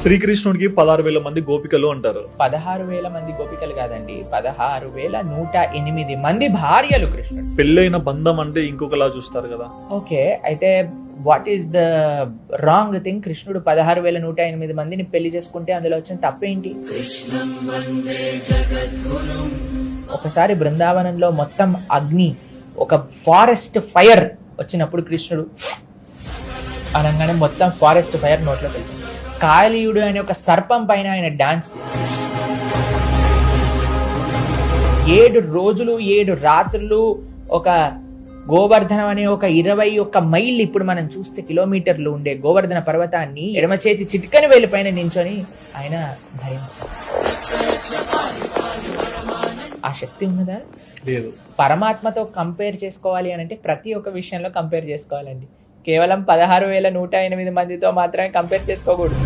శ్రీకృష్ణుడికి 16,000 మంది గోపికలు అంటారు. 16,000 మంది గోపికలు కాదండి, 16,108 మంది భార్యలు కృష్ణుడు. పెళ్ళైన బంధం అంటే ఇంకొకలా చూస్తారు కదా. ఓకే, అయితే what is the wrong thing? కృష్ణుడు 16,108 మందిని పెళ్లి చేసుకుంటే అందులో వచ్చిన తప్పేంటి? ఒకసారి బృందావనంలో మొత్తం అగ్ని, ఒక ఫారెస్ట్ ఫైర్ వచ్చినప్పుడు కృష్ణుడు అనగానే మొత్తం ఫారెస్ట్ ఫైర్ నోట్లో వెళ్తుంది. కాళీయుడు అనే ఒక సర్పం పైన ఆయన డాన్స్ చేశాడు. 7 రోజులు 7 రాత్రులు ఒక గోవర్ధనం అనే ఒక 21 మైళ్ళు, ఇప్పుడు మనం చూస్తే కిలోమీటర్లు ఉండే గోవర్ధన పర్వతాన్ని ఎడమ చేతి చిటికని వేలి పైన నించొని ఆయన ధరించారు. ఆ శక్తి ఉన్నదా? లేదు. పరమాత్మతో కంపేర్ చేసుకోవాలి అని అంటే ప్రతి ఒక్క విషయంలో కంపేర్ చేసుకోవాలండి. కేవలం 16,108 మందితో మాత్రమే కంపేర్ చేసుకోకూడదు.